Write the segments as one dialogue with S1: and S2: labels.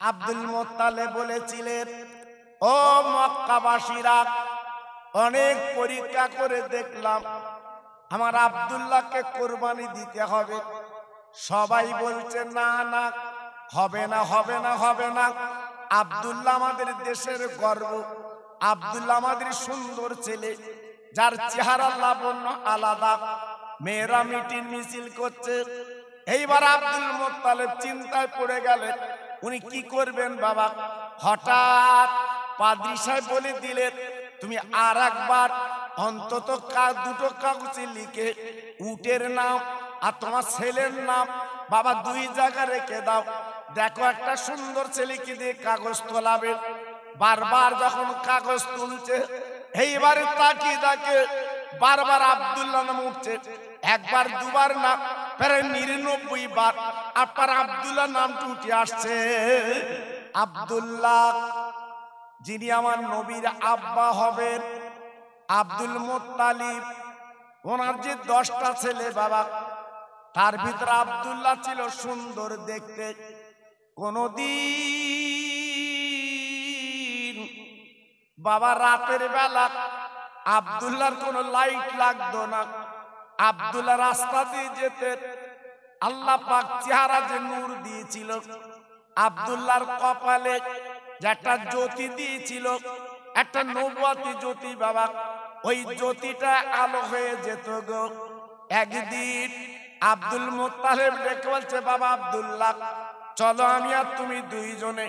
S1: Abdul Muttalib বলেছিলেন, ও মক্কাবাসীরা, অনেক পরীক্ষা করে দেখলাম আমার আব্দুল্লাহকে কুরবানি দিতে হবে। সবাই বলছে না না, হবে না হবে না হবে না। আব্দুল্লাহ আমাদের দেশের গর্ব, আব্দুল্লাহ আমাদের সুন্দর ছেলে, যার চেহারা লাবণ্য আলাদা। মেয়েরা মিটিং মিছিল করছে। এইবার আব্দুল মুত্তালিব চিন্তায় পড়ে গেলেন, উনি কি করবেন বাবা। হঠাৎ পাদ্রী সাহেব বলে দিলেন, তুমি আর একবার অন্তত দুটো কাগজে লিখে উটের নাম আর তোমার ছেলের নাম বাবা দুই জায়গায় রেখে দাও। দেখো একটা সুন্দর ছেলেকে দিয়ে কাগজ তোলাবে। বারবার যখন কাগজ তুলছে, এইবারে তাকিয়ে দেখে বারবার আব্দুল্লাহ নাম উঠছে। একবার দুবার না, প্রায় 99 বার আপনার আব্দুল্লাহ নামটা উঠে আসছে। আব্দুল্লাহ, যিনি আমার নবীর আব্বা হবেন, আব্দুল মুত্তালিব, ওনার যে 10টা ছেলে বাবা, তার ভিতরে আব্দুল্লাহ ছিল সুন্দর দেখতে। কোনদিন বাবা রাতের বেলা আব্দুল্লাহর কোনো লাইট লাগতো না। আব্দুল্লাহ রাস্তা দিয়ে যেতে আল্লাহ পাক চেহারা যে নূর দিয়েছিল, আব্দুল্লাহর কপালে একটা জ্যোতি দিয়েছিল, একটা নবুয়তি জ্যোতি বাবা, ওই জ্যোতিটা আলো হয়ে যেত গো। একদিন আব্দুল মুত্তালিব ডেকে বলছে, বাবা আব্দুল্লাহ, চলো আমি আর তুমি দুইজনে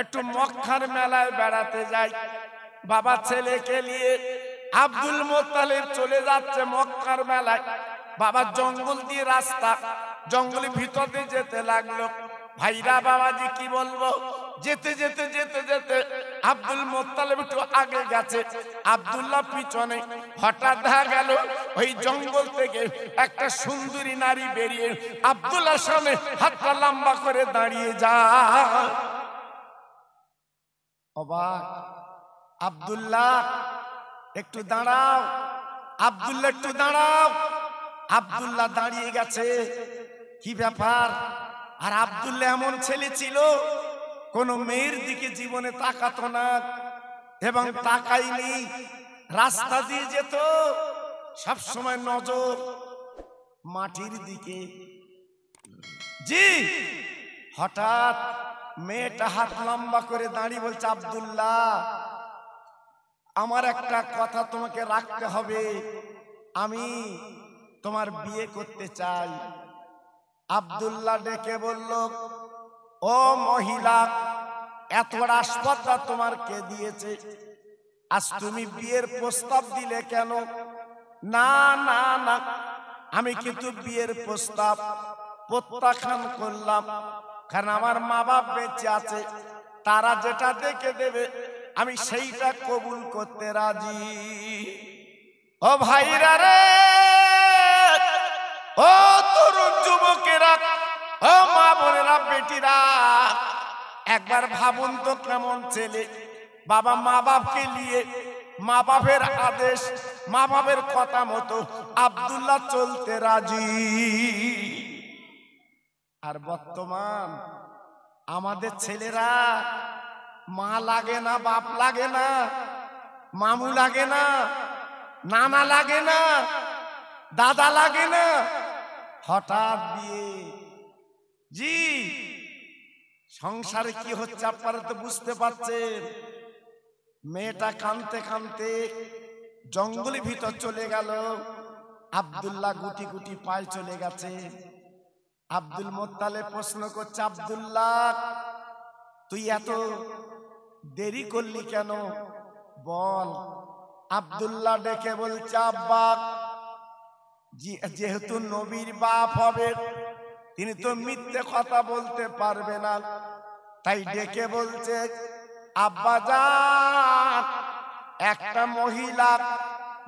S1: একটু মক্কার মেলায় বেড়াতে যাই। বাবা ছেলেকে নিয়ে আব্দুল মুত্তালিব চলে যাচ্ছে মক্কার মেলায়। বাবা জঙ্গল দিয়ে রাস্তা, জঙ্গলের ভিতর দিয়ে যেতে লাগলো। ভাইরা বাবাজি কি বলবো, যেতে যেতে যেতে যেতে আব্দুল মুত্তালিব একটু আগে গেছে, আব্দুল্লাহ পিছনে। হঠাৎ দেখা গেল ওই জঙ্গল থেকে একটা সুন্দরী নারী বেরিয়ে আব্দুল্লাহর সামনে হাতটা লম্বা করে দাঁড়িয়ে যায়। অবাক, আব্দুল্লাহ একটু দাঁড়াও, আব্দুল্লাহ একটু দাঁড়াও। আব্দুল্লাহ দাঁড়িয়ে গেছে, কি ব্যাপার? আর আব্দুল্লাহ এমন ছেলে ছিল, কোন মেয়ের দিকে জীবনে তাকাতো না এবং তাকাইনি। রাস্তা দিয়ে যেত, সব সময় নজর মাটির দিকে। জি, হঠাৎ মেয়েটা হাত লম্বা করে দাঁড়িয়ে বলছে, আব্দুল্লাহ, আমার একটা কথা তোমাকে রাখতে হবে, আমি তোমার বিয়ে করতে চাই। আব্দুল্লাহ ডেকে বলল, ও মহিলা, এত বড় আসপদটা তোমার কে দিয়েছে? আজ তুমি বিয়ের প্রস্তাব দিলে কেন? না না না, আমি কিন্তু বিয়ের প্রস্তাব প্রত্যাখ্যান করলাম, কারণ আমার মা বাপ বেঁচে আছে, তারা যেটা দেখে দেবে আমি সেইটা কবুল করতে রাজি। ও ভাইরা রে, ও তরুণ যুবকেরা, ও মা বোনেরা, বেটিরা, একবার ভাবুন তো কেমন ছেলে। বাবা মা বাপকে নিয়ে, মা বাপের আদেশ, মা বাপের কথা মতো আব্দুল্লাহ চলতে রাজি। আর বর্তমান আমাদের ছেলেরা মা লাগে না, বাপ লাগে না, মামু লাগে না, নানা লাগে না, দাদা লাগে না, হঠাৎ বিয়ে। জি, সংসারে কি হচ্ছে আপনারা তো বুঝতে পারছেন। মেয়েটা কাঁদতে কাঁদতে জঙ্গলের ভিতর চলে গেল। আব্দুল্লাহ গুটি গুটি পায়ে চলে গেছে। আব্দুল মুত্তালিব প্রশ্ন করছে, আব্দুল্লাহ, তুই এত দেরি করলি কেন, বল। আব্দুল্লাহ ডেকে বলছে, আব্বা, যেহেতু নবীর বাপ হবে, তিনি তো মিথ্যে কথা বলতে পারবে না, তাই ডেকে বলছে, আব্বা জান, একটা মহিলা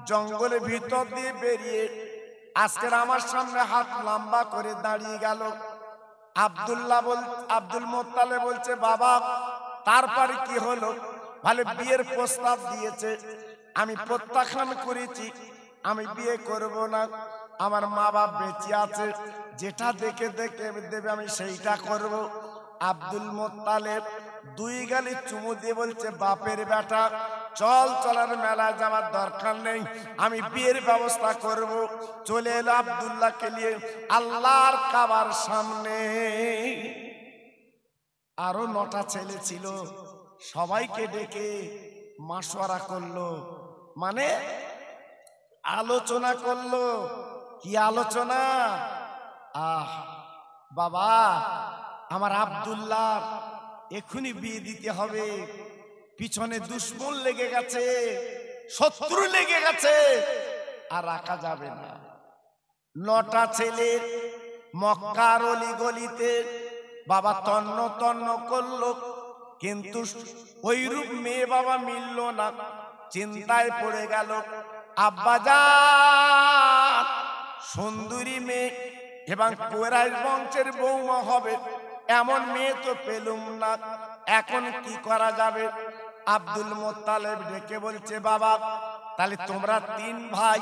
S1: জঙ্গলের ভিতর দিয়ে বেরিয়ে আজকের আমার সামনে হাত লম্বা করে দাঁড়িয়ে গেল। আব্দুল মুত্তালিব বলছে, বাবা, তারপরে কি হলো? ভালো বিয়ের প্রস্তাব দিয়েছে, আমি প্রত্যাখ্যান করেছি, আমি বিয়ে করব না, আমার মা বাপ বেঁচে আছে, যেটা দেখে দেখে দেবে আমি সেইটা করব। আব্দুল মুত্তালিব দুই গালে চুমু দিয়ে বলছে, বাপের বেটা চল, চলার মেলা যাওয়ার দরকার নেই, আমি বিয়ের ব্যবস্থা করব। চলে এলো আব্দুল্লাহকে নিয়ে আল্লাহর কাবার সামনে। আরো 9টা ছেলে ছিল, সবাইকে ডেকে মাশওয়ারা করলো, মানে আলোচনা করলো। কি আলোচনা? বাবা, আমার আব্দুল্লাহ এখনই বিয়ে দিতে হবে, পিছনে দুশ্মন লেগে গেছে, শত্রু লেগে গেছে, আর রাখা যাবে না। 9টা ছেলে মক্কার অলি গলিতে বাবা তন্ন তন্ন করলো, কিন্তু ওইরূপ মেয়ে বাবা মিলল না। চিন্তায় পড়ে গেল, আব্বাজান সুন্দরী মেয়ে এবং কুরাইশ বংশের বৌমা হবে, এমন মেয়ে তো পেলুম না, এখন কি করা যাবে? আব্দুল মুত্তালিব ডেকে বলছে, বাবা তাহলে তোমরা 3 ভাই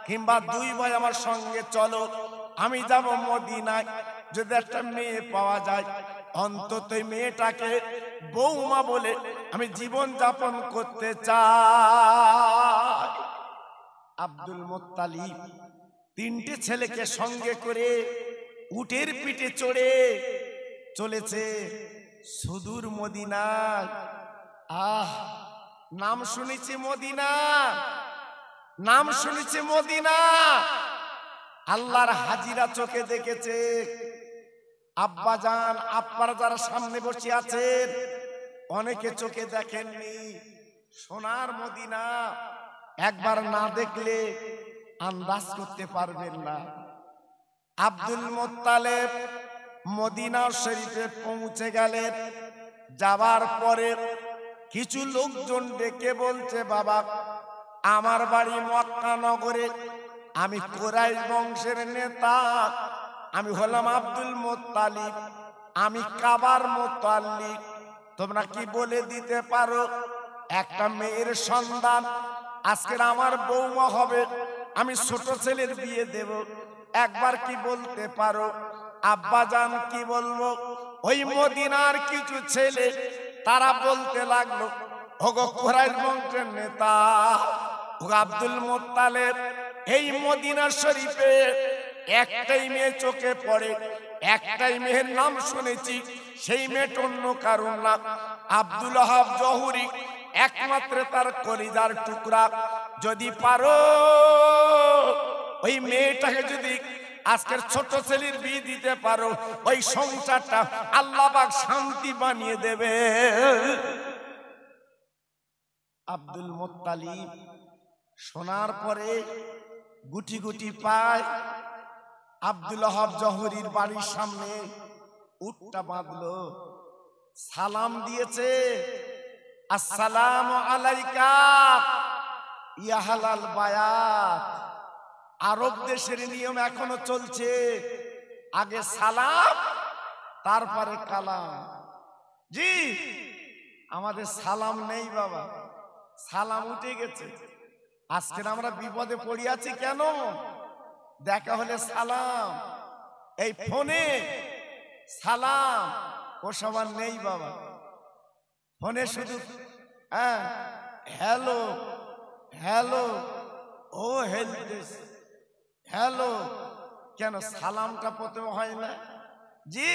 S1: কিংবা 2 ভাই আমার সঙ্গে চলো, আমি যাব মদিনায়। যদি একটা মেয়ে পাওয়া যায়, অন্তত মেয়েটাকে বৌমা বলে আমি জীবন যাপন করতে চাই। আব্দুল মুত্তালিব 3টে ছেলেকে সঙ্গে করে উটের পিঠে চড়ে চলেছে সুদূর মদিনায়। নাম শুনেছি মদিনা, নাম শুনেছি মদিনা, আল্লাহর হাজিরা চোখে দেখেছে। আব্বাজান আপনারা যারা সামনে বসে আছেন, অনেকে চোখে দেখেননি সোনার মদিনা, একবার না দেখলে আন্দাজ করতে পারবেন না। আব্দুল মুত্তালিব মদিনা শরীফে পৌঁছে গেলেন। যাবার পরে কিছু লোকজন ডেকে বলছে, বাবা আমার বাড়ি মক্কা নগরে, আমি কুরাইশ বংশের নেতা, আমি হলাম আব্দুল মুত্তালিব, আমি কাবার মুত্তালিব, তোমরা কি বলে দিতে পারো একটা মেয়ের সন্তান আজকের আমার বৌমা হবে, আমি ছোট ছেলের বিয়ে দেব, একবার কি বলতে পারো? আব্বাজান কি বলবো? ওই মদিনার কিছু ছেলে তারা বলতে লাগলো, ওগো কুরাইশ বংশের নেতা, ওগো আব্দুল মুত্তালিব, এই মদিনা শরীফে একটাই মেয়ে চোখে পড়ে, একটাই মেয়ের নাম শুনেছি, সেই মেয়েটা অন্য কারণ না, আব্দুল ওয়াহাব জহুরি, একমাত্র তার কলিজার টুকরা। যদি পারো ওই মেয়েটাকে যদি আজকের ছোট ছেলের বিয়ে দিতে পারো, ওই সংসারটা আল্লাহ পাক শান্তি বানিয়ে দেবে। আব্দুল মুত্তালিব শোনার পরে গুটি গুটি পায় আব্দুল ওয়াহাব জহুরির বাড়ির সামনে উটটা বাঁধলো, সালাম দিয়েছে, আসসালামু আলাইকা ইয়া হালাল বায়াত। আরব দেশের নিয়ম এখনো চলছে, আগে সালাম তারপরে কালাম। জি আমাদের সালাম নেই বাবা, সালাম উঠে গেছে। আজকে আমরা বিপদে পড়িয়াছি কেন? দেখা হলে সালাম, এই ফোনে সালাম ও সবার নেই বাবা। ফোনে শুধু হ্যালো হ্যালো, ও হেলতেস হ্যালো, কেন সালামটা প্রথমে হয় না? জি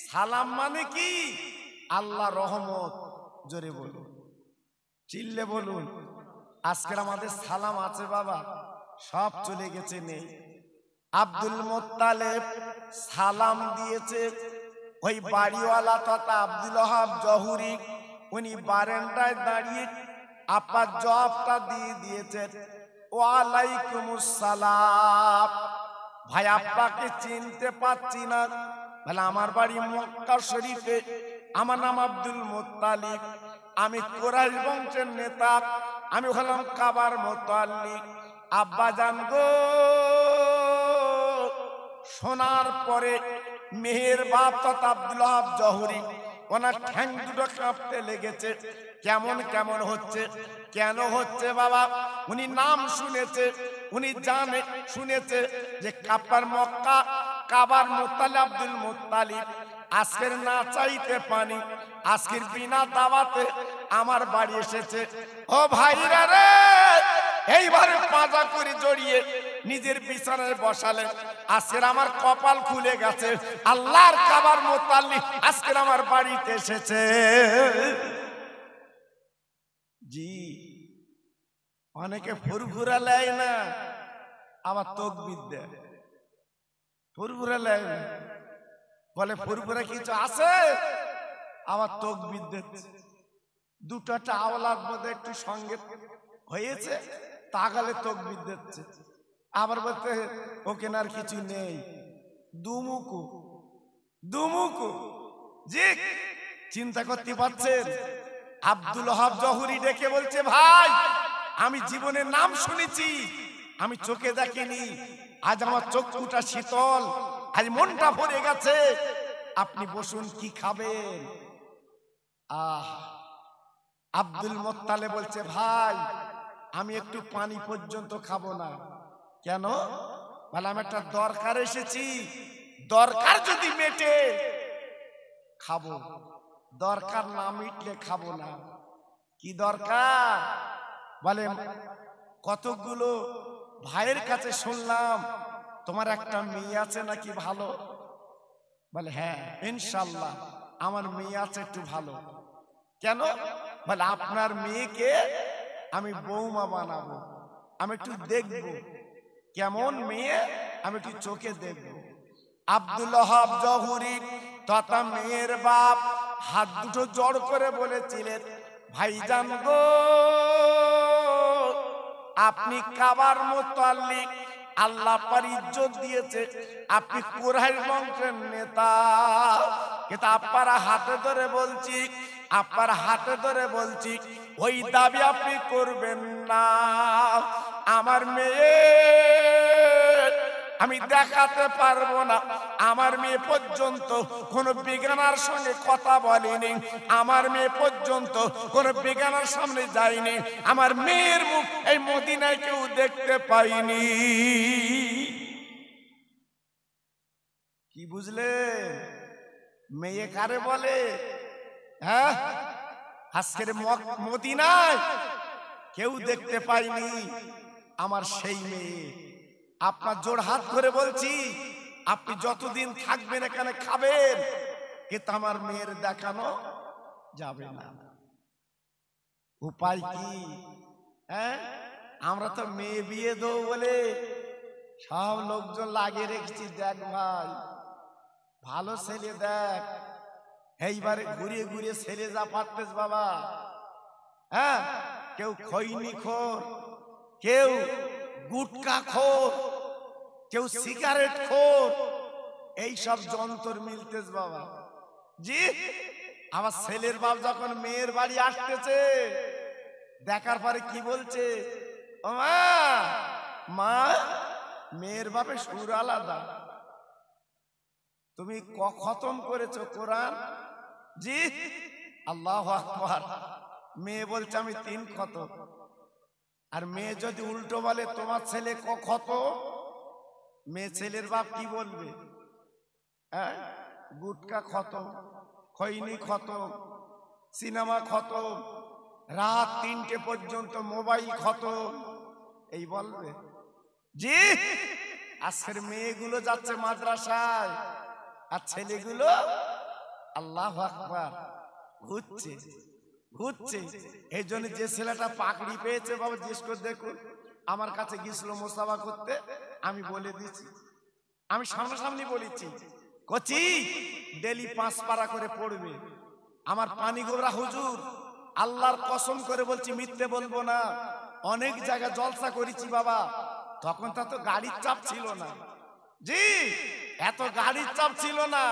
S1: সালাম মানে কি? আল্লাহ রহমত, জোরে বলুন, চিল্লে বলুন। আজকের আমাদের সালাম আছে বাবা, সব চলে গেছে, নেই। আব্দুল মুত্তালিব সালাম দিয়েছে, ওই বাড়িওয়ালা তথা আব্দুল ওয়াহাব জহুরি উনি বারান্দায় দাঁড়িয়ে আপার জবাবটা দিয়ে দিয়েছেন, ওয়ালাইকুমুস সালাম। ভাই আপনাকে চিনতে পারছি না। বলে আমার বাড়ি মক্কা শরীফে, আমার নাম আব্দুল মুত্তালিব, আমি কুরাইশ বংশের নেতা, আমি হলাম কাবার মুত্তালিব। আব্বা জান গো, শোনার পরে মেহের বাপ তথা আব্দুল ওয়াহাব জহুরি ওনার ঠ্যাং দুটো কাঁপতে লেগেছে। কেমন কেমন হচ্ছে, কেন হচ্ছে বাবা? উনি নাম শুনেছে, উনি জানে শুনেছে যে কাবার মক্কা, কাবার মুত্তালিব আব্দুল মুত্তালিব, আজকের না চাইতে পানি, আজকের বিনা দাওয়াতে আমার বাড়ি এসেছে। ও ভাইরা রে, এইবারে পাজা করে জড়িয়ে নিজের বিছানায় বসালেন। আজকের আমার কপাল খুলে গেছে, আল্লাহর কাবার মোতাল্লিক আজকের আমার বাড়িতে এসেছে। জি, অনেকে ফুরফুরা লেয় না, আবার তকবীর দেয়। ফুরফুরা লেয় না, বলে ফুরফুরা কিছু আছে, আবার তকবীর দিচ্ছে। দুটো আওলাদ বোধ একটু সঙ্গে হয়েছে, তাগালে তকবীর দিচ্ছে। আবার বলতে ওকে আর কিছু নেই, দুমুকু দুমুকু। জি, চিন্তা করতে পারছেন? আব্দুল ওহাব জহুরি ডেকে বলছে, ভাই আমি জীবনের নাম শুনেছি, আমি চোখে দেখিনি, আজ আমার চক্ষুটা শীতল, আজ মনটা ভরে গেছে, আপনি বসুন, কি খাবেন? আব্দুল মোত্তালেব বলছে, ভাই আমি একটু পানি পর্যন্ত খাবো না। কেন? বলে আমি একটা দরকার এসেছি, দরকার যদি মেটে খাবো, দরকার না মিটলে খাবো না। কি দরকার? বলে কতগুলো ভাইয়ের কাছে শুনলাম তোমার একটা মেয়ে আছে নাকি ভালো। বলে হ্যাঁ ইনশাল্লাহ আমার মেয়ে আছে একটু ভালো। কেন? বলে আপনার মেয়েকে আমি বৌমা বানাবো, আমি একটু দেখবো কেমন মেয়ে, আমি একটু চোখে দেখবো। আব্দুল ওহাব জহুরি তথা মেয়ের বাপ হাত দুটো জড় করে বলেছিলেন, ভাইজান গো, আপনি কাবার মুতাল্লিক, আল্লাহ পার ইজ্জত দিয়েছে, আপনি কুরাইশ বংশের নেতা, কিন্তু আপনার হাতে ধরে বলছি, আপনার হাতে ধরে বলছি, ওই দাবি আপনি করবেন না। আমার মেয়ে আমি দেখাতে পারবো না, আমার মেয়ে পর্যন্ত কোন বেগানার সঙ্গে কথা বলেনি, আমার মেয়ে পর্যন্ত কোন বেগানার সামনে যায়নি, আমার মেয়ের মুখ এই মদিনায় কেউ দেখতে পাইনি। কি বুঝলে? মেয়ে কারে বলে? হ্যাঁ, আজকের মদিনায় কেউ দেখতে পাইনি আমার সেই মেয়ে। আপনার জোড় হাত ধরে বলছি, আপনি যতদিন থাকবেন এখানে খাবেন, কিন্তু আমার মেয়ের দেখানো যাবে না। উপায় কি? হ্যাঁ, আমরা তো মেয়ে বিয়ে দেবো বলে সব লোকজন লাগিয়ে রেখেছি। দেখ ভাই, ভালো ছেলে দেখ, এইবারে ঘুরিয়ে ঘুরিয়ে ছেলে যা পারতেস বাবা। হ্যাঁ, কেউ খৈনি খোর, কেউ গুটকা খোর, কেউ সিগারেট খোর, এই সব যন্ত্র মিলতেস বাবা। জি, আমার ছেলের বাপ যখন মেয়ের বাড়ি আসতেছে, দেখার পরে কি বলছে, ও মা, মা মেয়ের বাপে সুর আলাদা, তুমি খতম করেছো কোরআন? জি, আল্লাহু আকবার। মেয়ে বলছে আমি 3 খতম। আর মেয়ে যদি উল্টো বলে তোমার ছেলে খতম, মেয়ে ছেলের বাপ কি বলবে? হ্যাঁ, গুটকা খতম, খৈনি খতম, সিনেমা খতম, রাত 3টে পর্যন্ত মোবাইল খতম, এই বলবে। জি, আজকের মেয়েগুলো যাচ্ছে মাদ্রাসায়, আর ছেলেগুলো আল্লাহু আকবার ঘুরছে ঘুরছে। এই জন্য যে ছেলেটা পাকড়ি পেয়েছে বাবা, জিজ্ঞেস করে দেখুন, আমার কাছে গিয়েছিল মোসাফা করতে, আমি বলে দিচ্ছি, আমি সামনাসামনি বলেছি, কচি ডেলি 5 পারা করে পড়বে। আমার পানি গোবরা হুজুর, আল্লাহর কসম করে বলছি, মিথ্যে বলবো না, অনেক জায়গায় জলসা করেছি বাবা, তখন তো গাড়ির চাপ ছিল না। জি, এত গাড়ির চাপ ছিল না।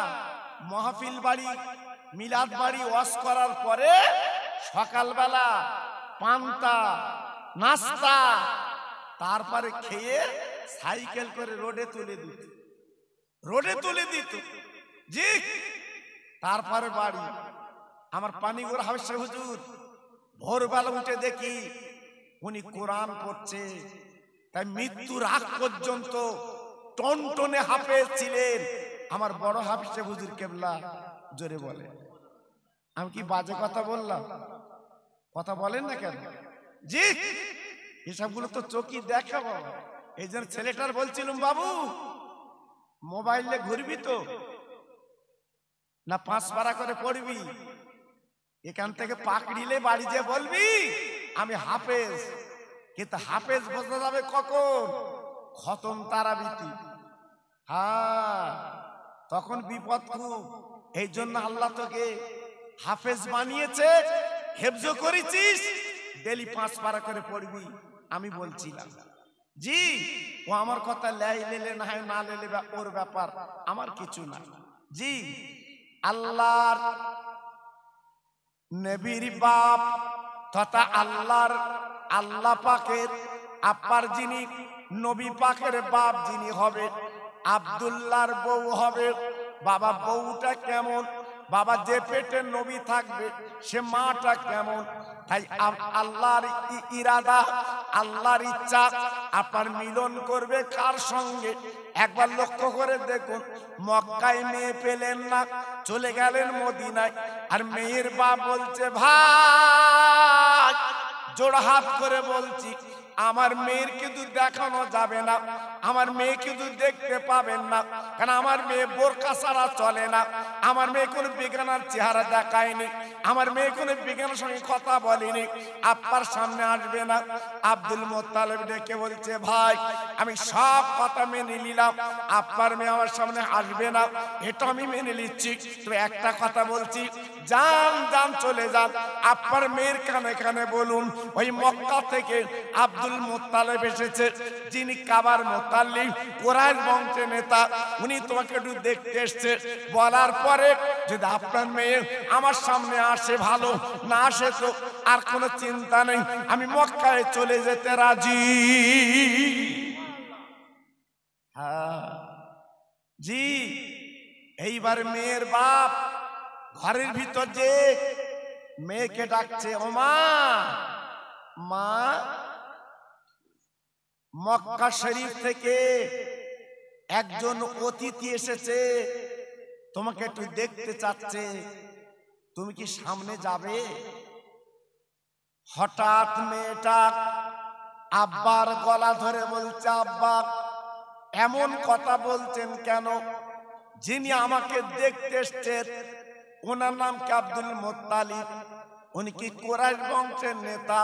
S1: মাহফিল বাড়ি, মিলাদ বাড়ি ওয়াজ করার পরে সকালবেলা পান্তা নাস্তা, তারপরে খেয়ে সাইকেল করে রোডে তুলে দিত, রোডে তুলে দিত। জি, তারপরে বাড়ি। আমার পানিগড় হাফেজ হুজুর ভোরবেলা উঠে দেখি উনি কোরআন পড়ছে, তাই মৃত্যুর আগ পর্যন্ত টনটনে হাফেজ ছিলেন আমার বড় হাফেজ হুজুর কেবলা। জোরে বলে। আমি কি বাজে কথা বললাম? কথা বলেন না কেন? জি, এসবগুলো তো চোখই দেখাবো। এই জন্য ছেলেটার বলছিলাম, বাবু মোবাইলে ঘুরবি তো না 5 পারা করে পড়বি? এখান থেকে পাকড়িলে বাড়ি যে বলবি আমি হাফেজ। কিন্তু হাফেজ বোঝা যাবে কখন? খতম তারাবিতি। হ্যাঁ, তখন বিপদ খুব। এই জন্য আল্লাহ তোকে হাফেজ বানিয়েছে, হেফজ করেছিস, ডেলি 5 পারা করে পড়বি। আমি বলছিলাম জি, ও আমার কথা লেলে না হয় না লেলে ওর ব্যাপার, আমার কিছু না। জি, আল্লাহর নবীর বাপ তথা আল্লাহ পাকের আপার যিনি নবী পাকের বাপ যিনি হবে, আব্দুল্লাহর বউ হবে। বাবা বউটা কেমন? বাবা যে পেটে নবী থাকবে সে মাটা কেমন? তাই আল্লাহর ইরাদা, আল্লাহর ইচ্ছা আপনার মিলন করবে কার সঙ্গে? একবার লক্ষ্য করে দেখুন, মক্কায় মেয়ে পেলেন না, চলে গেলেন মদিনায়। আর মেয়ের বাপ বলছে, ভাই জোড়হাত করে বলছি, আমার মেয়ের কিন্তু দেখানো যাবে না, আমার মেয়ে কিন্তু দেখতে পাবেন না, কারণ আমার মেয়ে বোরকা ছাড়া চলে না, আমার মেয়ে কোনো বেগানার চেহারা দেখায়নি, আমার মেয়ে কোনো বেগানার সঙ্গে কথা বলেনি, আপনার সামনে আসবে না। আব্দুল মুত্তালিব ডেকে বলছে, ভাই আমি সব কথা মেনে নিলাম, আপনার মেয়ে আমার সামনে আসবে না, এটা আমি মেনে নিচ্ছি, তো একটা কথা বলছি, যান যান চলে যান, আপনার মেয়ের কানে কানে বলুন ওই মক্কা থেকে আব্দুল মুত্তালিব এসেছে, যিনি কাবার মুতাল্লিম, কুরাইশ বংশের নেতা, উনি তোমাকে একটু দেখতে এসেছে। বলার পরে যদি আপনার মেয়ে আমার সামনে আসে ভালো, না আসে তো আর কোনো চিন্তা নেই, আমি মক্কায় চলে যেতে রাজি। হ্যাঁ জি, এইবার মেয়ের বাপ ঘরের ভিতর যে মেয়েকে ডাকছে, ও মা, মা মক্কা শরীফ থেকে একজন অতিথি এসেছে, তোমাকে একটু দেখতে চাচ্ছে, তুমি কি সামনে যাবে? হঠাৎ মেয়েটা আব্বার গলা ধরে বলছে, আব্বা এমন কথা বলছেন কেন? যিনি আমাকে দেখতে এসেছেন ওনার নাম কি আব্দুল মুত্তালিব, উনি কি কুরাইশ বংশের নেতা,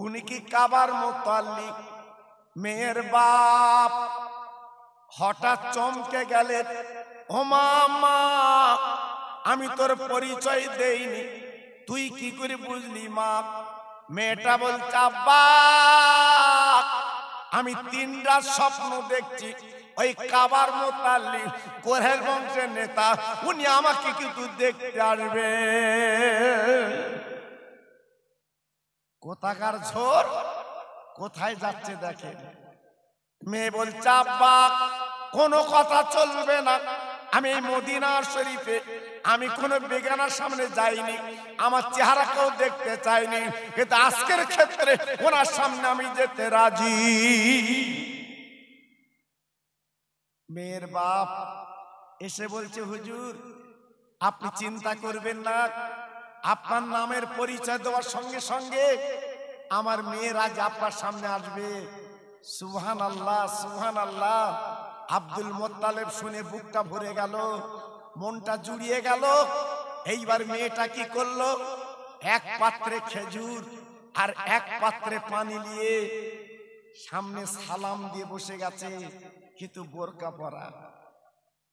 S1: উনি কি কাবার মুতাল্লিক? মেয়ের বাপ হঠাৎ চমকে গেলেন, ও মা, আমি তোর পরিচয় দেইনি, তুই কি করে বুঝলি মা? মেয়েটা বলছে, আব্বা আমি 3 রাত স্বপ্ন দেখছি, ওই কাবার মুতাল্লিক কুরাইশ বংশের নেতা, উনি আমাকে কিন্তু দেখতে আসবে। কোথাকার ঝোর, কোথায় যাচ্ছে দেখেন। মেয়ে বলছে, আব্বা কোনো কথা চলবে না, আমি এই মদিনা শরীফে আমি কোনো বেগানার সামনে যাইনি, আমার চেহারা কেউ দেখতে চাইনি, কিন্তু আজকের ক্ষেত্রে ওনার সামনে আমি যেতে রাজি। মেয়ের বাপ এসে বলছে, হুজুর আপনি চিন্তা করবেন না, আপনার নামের পরিচয় দেওয়ার সঙ্গে সঙ্গে আমার মেয়ের আজ আপনার সামনে আসবে। সুবহানাল্লাহ, সুবহানাল্লাহ। আব্দুল মুত্তালিব শুনে বুকটা ভরে গেল, মনটা জুড়িয়ে গেল। এইবার মেয়েটা কি করলো? এক পাত্রে খেজুর আর এক পাত্রে পানি নিয়ে সামনে সালাম দিয়ে বসে গেছে, কিন্তু বোরকা পরা,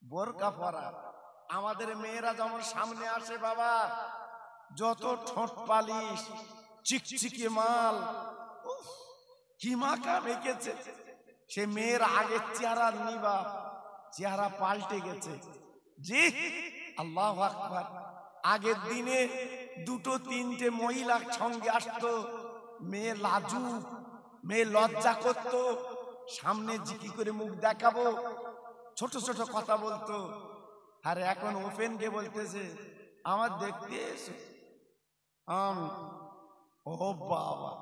S1: বোরকা পরা। আমাদের মেয়েরা যেমন সামনে আসে বাবা, যত ঠোঁট পালিশ, চিকচিকে মাল, কি মাখা মেখেছে, সে মেয়ের আগের চেহারা নিবা, চেহারা পাল্টে গেছে। জি, আল্লাহু আকবার। আগের দিনে 2-3টে মহিলা সঙ্গে আসতো, মেয়ে লাজুক, মেয়ে লজ্জা করত, সামনে কি করে মুখ দেখাবো, ছোট ছোট কথা বলতো। আর এখন ওপেন কে বলতেছে, আমার দেখতে এসো। ও বাবা,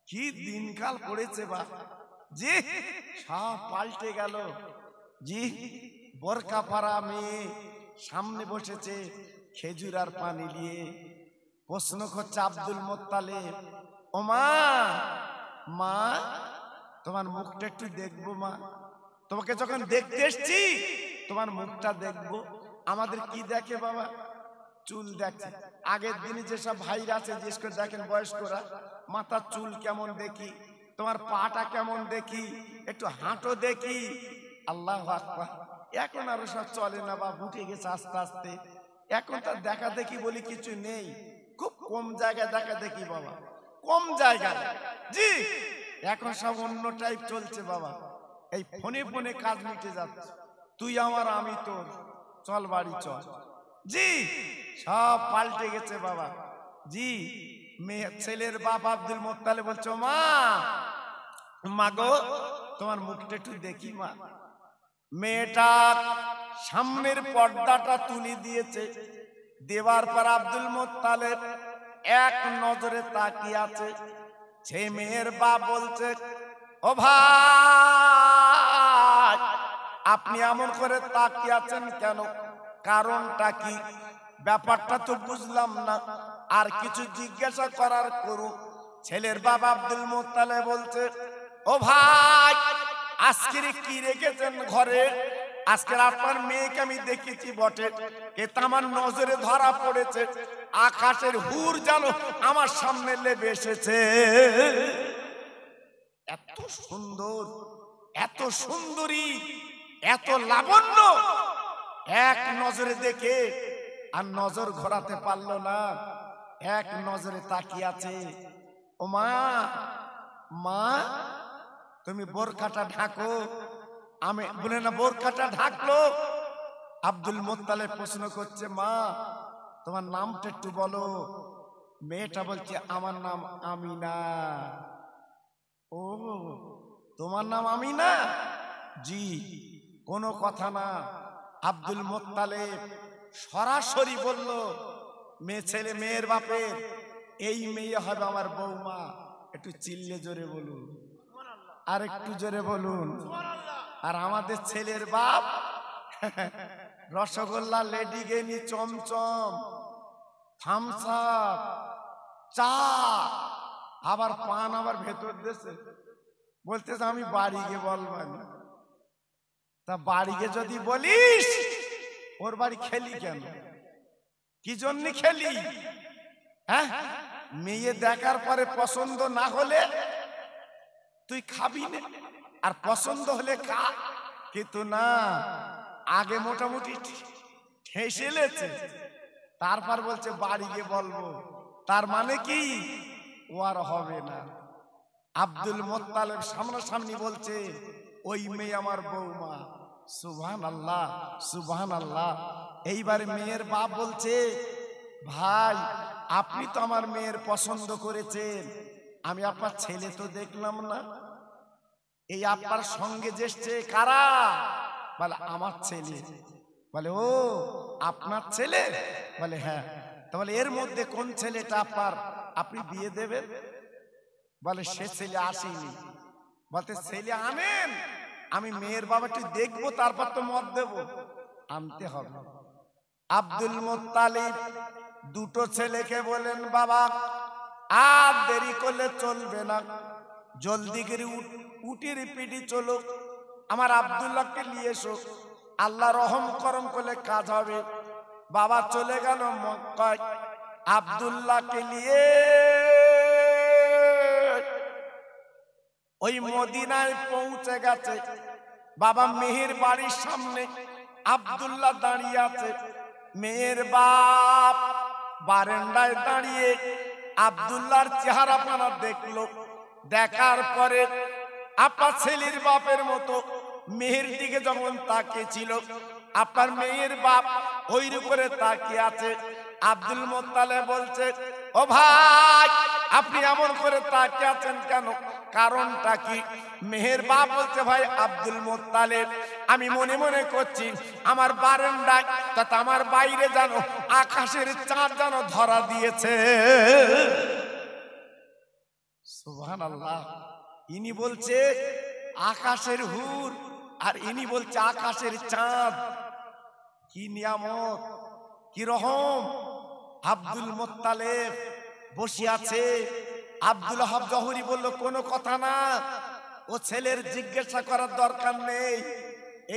S1: কি দিনকাল পড়েছে বা। জি, সব পাল্টে গেল। জি, বোরকা পরা মেয়ে সামনে বসেছে খেজুর আর পানি নিয়ে। প্রশ্ন করছে আব্দুল মোত্তালেব, ও মা, মা তোমার মুখটা একটু দেখবো মা, তোমাকে যখন দেখতে এসছি তোমার মুখটা দেখবো। আমাদের কি দেখে বাবা? চুল দেখে। আগের দিনে যেসব ভাইরা আছে জিজ্ঞেস করে দেখেন বয়স্করা, মাথার চুল কেমন দেখি, তোমার পাটা কেমন দেখি, একটু হাঁটো দেখি। আল্লাহু আকবার। এখন আর সব চলে না বা উঠে গেছে আস্তে আস্তে। এখন তার দেখা দেখি বলি কিছু নেই, খুব কম জায়গায় দেখা দেখি বাবা, কম জায়গায়। জি, এখন সব অন্য টাইপ চলছে বাবা। এই ফোনে ফোনে কাজ মিটে যাচ্ছে, তুই আমার আমি তোর, চল বাড়ি চল। জি, সব পাল্টে গেছে বাবা। জি, মেয়ে ছেলের বাপ আব্দুল মোত্তালেব বলছো, মা, মা গো তোমার মুখটা একটু দেখি মা। মেয়েটা সামনের পর্দাটা তুলে দিয়েছে, দেওয়ার পর আব্দুল মোত্তালেব এক নজরে তাকিয়ে আছে। সে মেয়ের বাপ বলছে, ও ভাই, আপনি এমন করে তাকিয়ে আছেন কেন? কারণটা কি? ব্যাপারটা তো বুঝলাম না, আর কিছু জিজ্ঞাসা করার করুন। ছেলের বাবা আব্দুল মোত্তালেব বলছে, ও ভাই, আজকে কি রেখেছেন ঘরে? আজকের আপনার মেয়েকে আমি দেখেছি বটে, এটা আমার নজরে ধরা পড়েছে। আকাশের হুর যেন আমার সামনে লেবে এসেছে। এত সুন্দর, এত সুন্দরী, এত লাবণ্য, এক নজরে দেখে আর নজর ঘোরাতে পারলো না, এক নজরে তাকিয়ে আছে। ও মা, মা তুমি বোরকাটা ঢাকো। আমি বলে না, বোরকাটা ঢাকলো। আব্দুল মোত্তালেব প্রশ্ন করছে, মা তোমার নামটা একটু বলো। মেয়েটা বলছে, আমার নাম আমিনা। ও, তোমার নাম আমিনা? জি, কোনো কথা না। আব্দুল মোত্তালেব সরাসরি বলল, মেয়ে ছেলে মেয়ের বাপের, এই মেয়ে হবে আমার বৌমা। একটু চিল্লে জোরে বলুন, আর একটু জোরে বলুন। আর আমাদের ছেলের বাপ রসগোল্লা, লেডিকেনি, চমচম, থামস আপ, চা, আবার পান আবার ভেতর দেশে বলতেছে আমি বাড়ি গিয়ে বলবেন। তা বাড়ি গিয়ে যদি বলিস, ওর বাড়ি খেলি কেন? কি জন্য খেলি? হ্যাঁ, মেয়ে দেখার পরে পছন্দ না হলে তুই খাবি না, আর পছন্দ হলে খা। কিন্তু না, আগে মোটামুটি ঠেসেলেছে, তারপর বলছে বাড়ি গিয়ে বলবো। তার মানে কি? ও আর হবে না। আব্দুল মোত্তালেব সামনাসামনি বলছে, ওই মেয়ে আমার বৌমা। সুবহানাল্লাহ, সুবহানাল্লাহ। এইবার মেয়ের বাপ বলছে, ভাই আপনি তো আমার মেয়ের পছন্দ করেছেন, আমি আপনার ছেলে তো দেখলাম না। এই আপনার সঙ্গে যেসছে কারা? বলে আমার ছেলে। বলে ও, আপনার ছেলে? বলে হ্যাঁ। তাহলে এর মধ্যে কোন ছেলেটা আপনার, আপনি বিয়ে দেবেন? বলে সে ছেলে আসেনি। বলতে ছেলে আনেন, আমি মেয়ের বাবাটি দেখবো, তারপর তো মত দেব। আনতে হবে। আব্দুল মোত্তালিব দুটো ছেলেকে বলেন, বাবা আর দেরি করলে চলবে না, জলদি করে উটির পিটি চলো, আমার আব্দুল্লাহকে নিয়ে এসো, আল্লাহ রহম করম করলে কাজ হবে। বাবা চলে গেল মক্কায়, আব্দুল্লাহকে নিয়ে ওই মদিনায় পৌঁছে গেছে। বাবা মেহের বাড়ির সামনে আব্দুল্লাহ দাঁড়িয়ে আছে। মেয়ের বাপ বারান্দায় দাঁড়িয়ে আব্দুল্লাহর চেহারা পানা দেখলো। দেখার পরে আপা ছেলের বাপের মতো মেয়ের দিকে যখন তাকিয়েছিল, আপনার মেয়ের বাপ ওই করে তাকিয়ে আছে। আব্দুল মোত্তালেব বলছে, ও ভাই আপনি এমন করে তাকিয়ে আছেন কেন? কারণটা কি? মেহের বাপ বলছে, ভাই আব্দুল মোত্তালেব, আমি মনে মনে করছি আমার বারান্দায় তথা আমার বাইরে যেন আকাশের চাঁদ যেন ধরা দিয়েছে। সুবহানাল্লাহ। ইনি বলছে আকাশের হুর, আর ইনি বলছে আকাশের চাঁদ। কি নিয়ামত, কি রহম। আব্দুল মুত্তালিব বসে আছে। আব্দুল ওহাব জহুরি বলল, কোনো কথা না, ও ছেলের জিজ্ঞাসা করার দরকার নেই,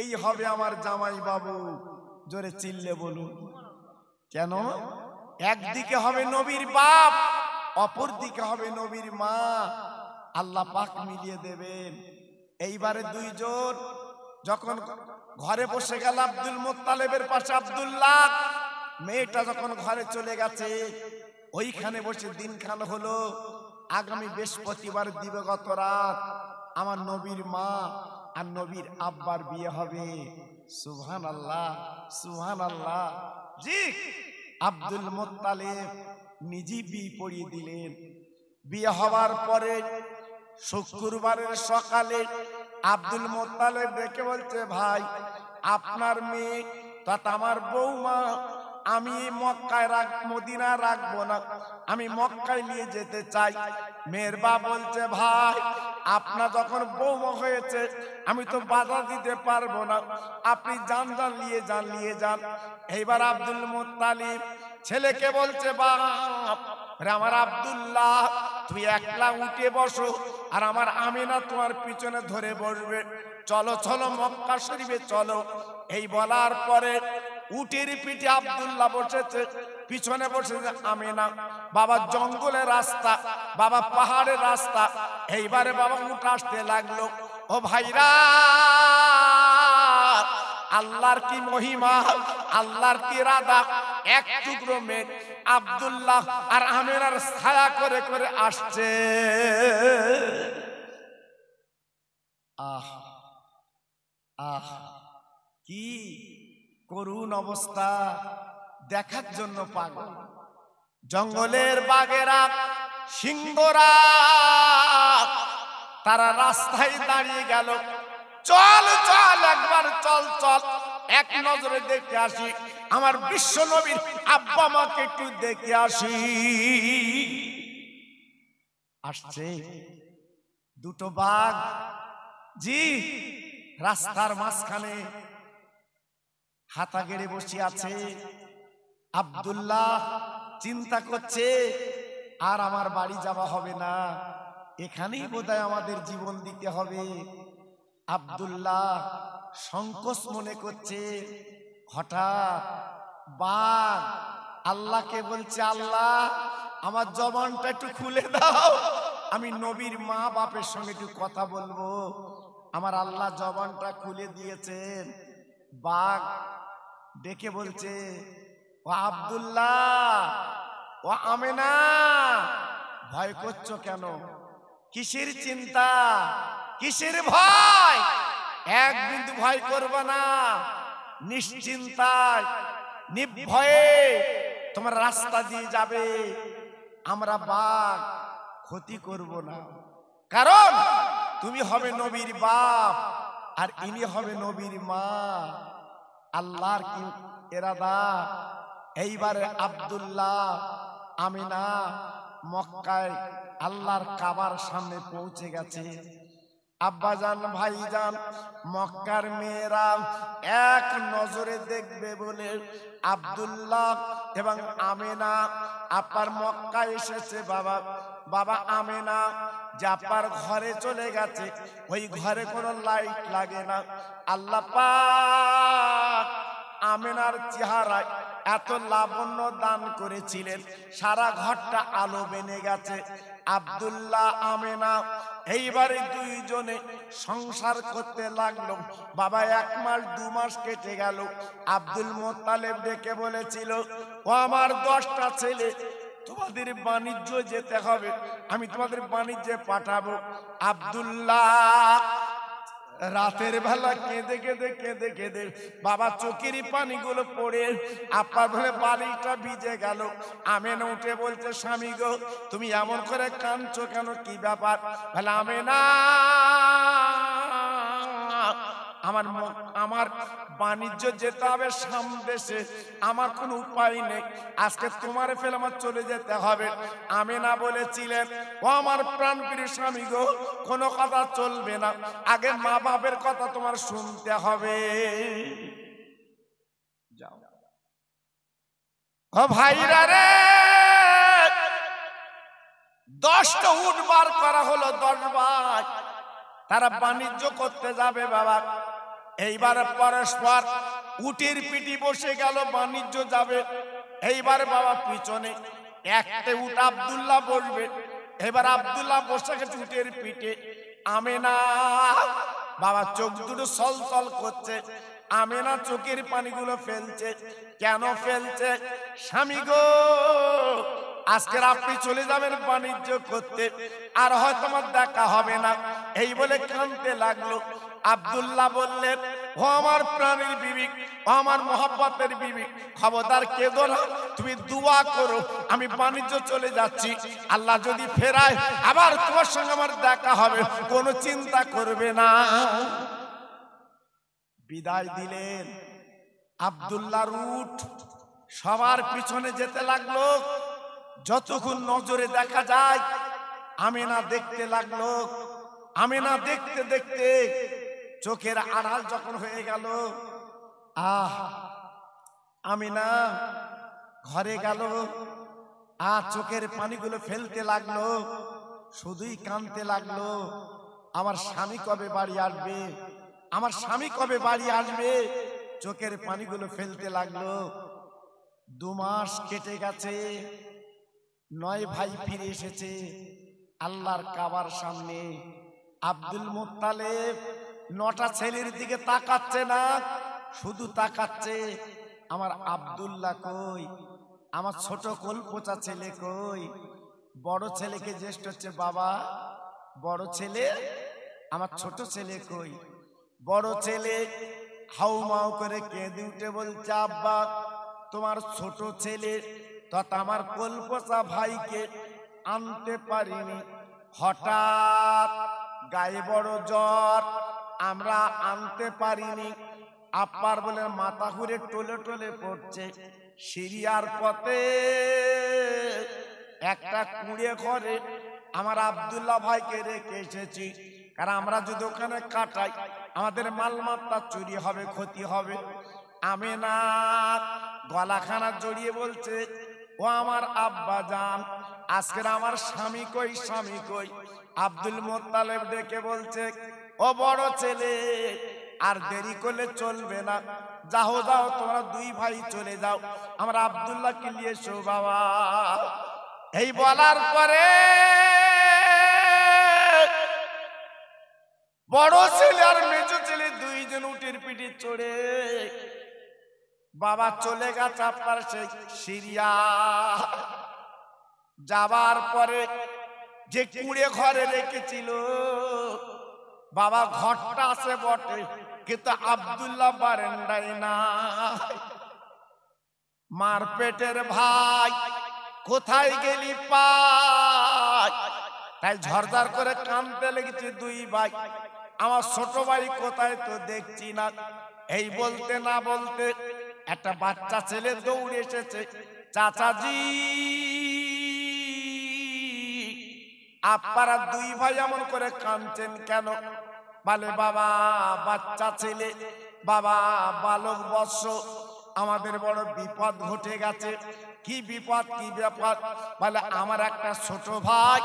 S1: এই হবে আমার জামাই বাবু। জোরে চিল্লে বলুন। কেন? একদিকে হবে নবীর বাপ, অপর দিকে হবে নবীর মা। আল্লাহ পাক মিলিয়ে দেবেন। এইবারে দুইজন যখন ঘরে বসে গেল, আব্দুল মুত্তালিবের পাশে আব্দুল্লাহ, মেয়েটা যখন ঘরে চলে গেছে, ওইখানে বসে দিনখান হলো। আগামী বৃহস্পতিবার দিবাগত রাত আমার নবীর মা আর নবীর আব্বার বিয়ে হবে। সুবহানাল্লাহ, সুবহানাল্লাহ। জি, আব্দুল মুত্তালিব নিজেই বিয়ে পড়িয়ে দিলেন। বিয়ে হওয়ার পরে শুক্রবারের সকালে আব্দুল মুত্তালিব ডেকে বলছে, ভাই আপনার মেয়ে তথা আমার বৌমা আমি মক্কায় মদিনা রাখবো না, আমি মক্কায় নিয়ে যেতে চাই। মেয়ের বাপ বলছে, ভাই আপনার যখন বৌমা হয়েছে আমি তো বাধা দিতে পারবো না, আপনি যান যান নিয়ে যান, নিয়ে যান। এইবার আব্দুল মুত্তালিব ছেলেকে বলছে, বাপ আমার আব্দুল্লাহ, তুই একলা উঠে বসো আর আমার আমিনা তোমার পিছনে ধরে বসবে, চলো চলো মক্কা শরীফে চলো। এই বলার পরে উটের পিঠে আব্দুল্লাহ বসেছে, পিছনে বসেছে আমিনা। বাবা জঙ্গলের রাস্তা, বাবা পাহাড়ের রাস্তা। এইবারে বাবা উঠ আসতে লাগলো। ও ভাইরা, আল্লাহর কি মহিমা, আল্লাহর কি ইরাদা। এক টুকরো মেঘ আব্দুল্লাহ আর আমিনার ছায়া করে করে আসছে। আহ আহ, কি করুণ অবস্থা, দেখার জন্য পাগল। জঙ্গলের বাঘেরা, সিংহরা তারা রাস্তায় দাঁড়িয়ে গেল। চল চল, একবার চল চল, এক নজরে দেখে আসি, আমার বিশ্ব নবীর আব্বা মাকে একটু দেখে আসি। আসছে দুটো বাঘ, জি, রাস্তার মাঝখানে হাতা গেড়ে বসে আছে। আব্দুল্লাহ চিন্তা করছে, আর আমার বাড়ি যাওয়া হবে না, এখানেই বোধহয় আমাদের জীবন দিতে হবে। আব্দুল্লাহ সংকোচ মনে করছে। হঠাৎ বাঘ আল্লাহকে বলছে, আল্লাহ আমার জবানটা একটু খুলে দাও, আমি নবীর মা বাপের সঙ্গে একটু কথা বলবো। আমার আল্লাহ জবানটা খুলে দিয়েছেন। বাঘ ডেকে বলছে, ও আব্দুল্লাহ, ও আমেনা, ভয় করছো কেন? কিসের চিন্তা, কিসের ভয়? এক বিন্দু ভয় করবে না, নিশ্চিন্তায় নির্ভয়ে তোমার রাস্তা দিয়ে যাবে। আমরা বাঘ ক্ষতি করব না, কারণ তুমি হবে নবীর বাপ আর ইনি হবে নবীর মা। আল্লাহর কি ইরাদা। এইবারে আব্দুল্লাহ আমিনা মক্কায় আল্লাহর কাবার সামনে পৌঁছে গেছে। আব্বাজান ভাইজান, মক্কার মেয়েরা এক নজরে দেখবে বলে আব্দুল্লাহ এবং আমিনা আপার মক্কা এসেছে। বাবা বাবা আমিনা যে আপার ঘরে চলে গেছে, ওই ঘরে কোনো লাইট লাগে না। আল্লাহ পাক আমিনার চেহারায় এত লাবণ্য দান করেছিলেন, সারা ঘরটা আলো বেনে গেছে। আব্দুল্লাহ আমিনা এইবারে দুইজনে সংসার করতে লাগলো। বাবা 1 মাস 2 মাস কেটে গেল। আব্দুল মুত্তালিব ডেকে বলেছিল, ও আমার 10টা ছেলে, তোমাদের বাণিজ্য যেতে হবে, আমি তোমাদের বাণিজ্যে পাঠাবো। আব্দুল্লাহ রাতের বেলা কেঁদে কেঁদে কেঁদে কেঁদে বাবা চোখের পানিগুলো পড়ে আপার বলে বালিটা ভিজে গেল। আমেনা উঠে বলছে, স্বামী গো, তুমি এমন করে কাঁদছো কেন, কি ব্যাপার? বলে, আমেনা, আমার বাণিজ্য যেতে হবে সামদেশে, আমার কোনো উপায় নেই, আজকে তোমার ফেলে আমার চলে যেতে হবে। আমিনা বলেছিলেন, ও আমার প্রাণপ্রিয় স্বামী গো, কোনো কথা চলবে না, আগে মা বাপের কথা তোমার শুনতে হবে। যাও ও ভাইরা রে, 10টা উট বার করা হলো, 10 বার তারা বাণিজ্য করতে যাবে বাবা। এইবার পরস্পর উটের পিঠে বসে গেল, বাণিজ্য যাবে। এইবার বাবা পিছনে একটা উট আব্দুল্লাহ বসবে। এবার আব্দুল্লাহ বসে গেছে উটের পিঠে। আমেনা বাবা চোখ দুটো সলসল করছে। আমেনা চোখের পানিগুলো ফেলছে। কেন ফেলছে? স্বামী গো, আজকের আপনি চলে যাবেন বাণিজ্য করতে, আর হয়তো আমার দেখা হবে না, এই বলে কাঁদতে লাগলো। আব্দুল্লাহ বললেন, ও আমার প্রাণের বিবি, ও আমার মোহাব্বতের বিবি, খবরদার কেঁদো না, তুমি দোয়া করো, আমি বাণিজ্য চলে যাচ্ছি, আল্লাহ যদি ফেরায় আবার তোমার সঙ্গে আমার দেখা হবে, কোনো চিন্তা করবে না। বিদায় দিলেন। আব্দুল্লাহর উট সবার পিছনে যেতে লাগলো। যতক্ষণ নজরে দেখা যায় আমেনা দেখতে লাগলো। আমেনা দেখতে দেখতে চোখের আড়াল যখন হয়ে গেল, আমেনা ঘরে গেল, আর চোখের পানিগুলো ফেলতে লাগলো, শুধুই কাঁদতে লাগলো, আমার স্বামী কবে বাড়ি আসবে, আমার স্বামী কবে বাড়ি আসবে। চোখের পানিগুলো ফেলতে লাগলো। 2 মাস কেটে গেছে। 9 ভাই ফিরে এসেছে আল্লাহর কাবার সামনে। আব্দুল মুত্তালিব 9টা ছেলের দিকে তাকাচ্ছে না, শুধু তাকাচ্ছে আমার আব্দুল্লাহ কই, আমার ছোট কোলপোচা ছেলে কই। বড় ছেলেকে জ্যেষ্ঠ হচ্ছে বাবা, বড় ছেলে আমার ছোট ছেলে কই। বড় ছেলে হাউমাউ করে কেঁদে উঠে বলছে, আব্বা তোমার ছোট ছেলে তথা আমার কোলপোচা ভাইকে আনতে পারিনি, হঠাৎ গায়ে বড় জ্বর, আমরা আনতে পারিনি। আব্বার বলে মাথা ঘুরে টলে টলে পড়ছে। সিরিয়ার পথে একটা কুঁড়ে ঘরে আমার আব্দুল্লাহ ভাইকে রেখে এসেছি, কারণ আমরা যদি ওখানে কাটাই আমাদের মালমাত্রা চুরি হবে, ক্ষতি হবে। আমেনা গলাখানা জড়িয়ে বলছে, ও আমার আব্বা জান, আজকের আমার স্বামী কই, স্বামী কই। আব্দুল মুত্তালিব ডেকে বলছে, ও বড় ছেলে, আর দেরি করলে চলবে না, যাও যাও তোমরা 2 ভাই চলে যাও, আমার আব্দুল্লাহকে নিয়ে এসো বাবা। এই বলার পরে বড় ছেলে আর মেজো ছেলে 2 জন উটের পিঠে চড়ে বাবা চলে গেছে আপনার সেই সিরিয়া। যাবার পরে যে কুঁড়ে ঘরে রেখেছিল বাবা, ঘরটা আছে বটে, কিন্তু আব্দুল্লাহ বারান্দায় না। মার পেটের ভাই কোথায় গেলি পাই, তাই ঝরঝর করে কাঁদতে লেগেছে 2 ভাই, আমার ছোট ভাই কোথায় তো দেখছি না। এই বলতে না বলতে একটা বাচ্চা ছেলে দৌড়ে এসেছে, চাচাজি আপনারা 2 ভাই এমন করে কাঁদছেন কেন? বলে বাবা বাচ্চা ছেলে, বাবা বালক বৎস, আমাদের বড় বিপদ ঘটে গেছে। কি বিপদ, কি ব্যাপার? বলে আমার একটা ছোট ভাই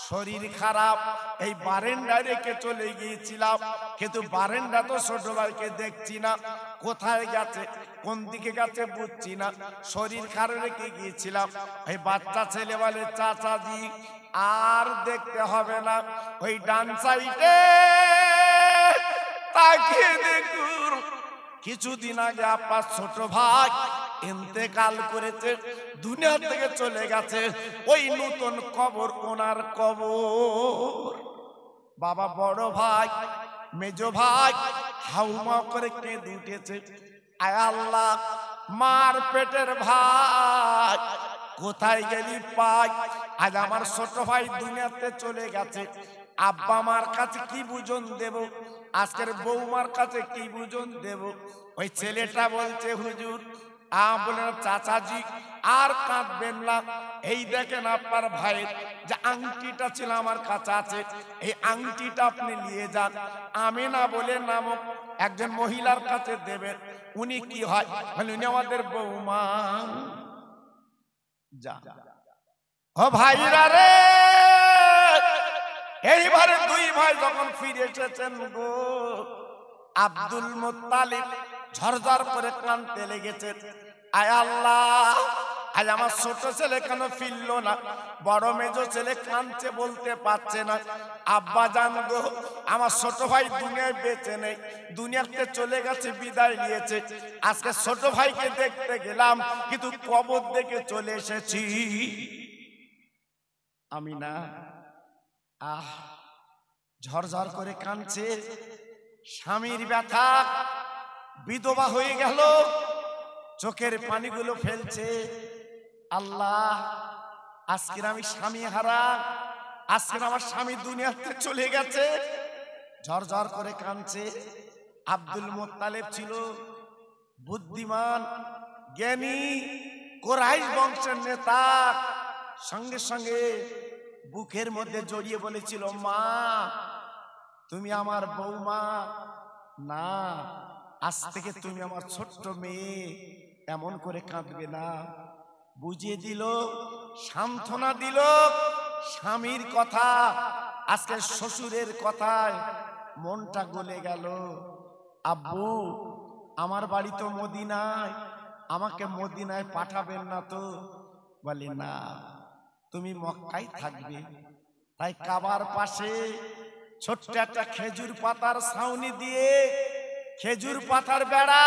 S1: শরীর খারাপ, এই বারান্দায় রেখে চলে গিয়েছিলাম, কিন্তু বারান্দা তো ছোট ভাইকে দেখছি না, কোথায় গেছে, কোন দিকে গেছে বুঝছি না, শরীর খারাপ রেখে গিয়েছিলাম। এই বাচ্চা ছেলে বলে, চাচাজি আর দেখতে হবে না, ওই ডান সাইডে তাকিয়ে দেখুন, কিছুদিন আগে আপনার ছোট ভাই ইন্তেকাল করেছে, দুনিয়া থেকে চলে গেছে, ওই নতুন কবর ওনার কবর। বাবা বড় ভাই মেজো ভাই হাউমাউ করে কেঁদে উঠেছে, আয় আল্লাহ, মার পেটের ভাই কোথায় গেলি পাই, আজ আমার ছোট ভাই দুনিয়াতে চলে গেছে, আব্বা মার কাছে কি বুঝন দেব, আজকের বৌমার কাছে কি বুঝন দেব। ওই ছেলেটা বলছে, হুজুর বলে, চাচাজি আর কাঁদবেন না, এই দেখেন আপনার ভাইয়ের যে আংটিটা ছিল আমার কাছে আছে, এই আংটিটা আপনি নিয়ে যান, আমেনা বলে নামক একজন মহিলার কাছে দেবেন। উনি কি হয়? উনি আমাদের বৌমা। যা ও ভাইরা রে, এইবারে দুই ভাই যখন ফিরে এসেছেন গো, আব্দুল মুত্তালিব ঝরঝর করে কাঁদতে লেগেছে। আয় আল্লাহ, আজ আমার ছোট ছেলে কেন ফিরল না? বড় মেজো ছেলে কাঁদছে, বলতে পারছে না। আব্বা জান গো, আমার ছোট ভাই দুনিয়ায় বেঁচে নেই, দুনিয়াতে চলে গেছে, বিদায় নিয়েছে। আজকে ছোট ভাইকে দেখতে গেলাম, কিন্তু কবর দেখে চলে এসেছি। আমি না আহ ঝরঝর করে কাঁদছে। স্বামীর ব্যথা, বিধবা হয়ে গেল, চোখের পানিগুলো ফেলছে। আল্লাহ, আজকের আমি স্বামী হারা, আজকের আমার স্বামী দুনিয়াতে চলে গেছে। ঝরঝর করে কাঁদছে। আব্দুল মুত্তালিব ছিল বুদ্ধিমান, জ্ঞানী, কুরাইশ বংশের নেতা। সঙ্গে সঙ্গে বুকের মধ্যে জড়িয়ে বলেছিল, মা তুমি আমার বৌমা না, আজ থেকে তুমি আমার ছোট্ট মেয়ে, এমন করে কাঁদবে না। বুঝিয়ে দিল, সান্ত্বনা দিল। স্বামীর কথা, আজকে শ্বশুরের কথায় মনটা গলে গেল। আব্বু, আমার বাড়ি তো মদিনায়, আমাকে মদিনায় পাঠাবেন না তো? বলে না, তুমি মক্কায় থাকবে। তাই কাবার পাশে ছোট্ট একটা খেজুর পাতার ছাউনি দিয়ে, খেজুর পাতার বেড়া,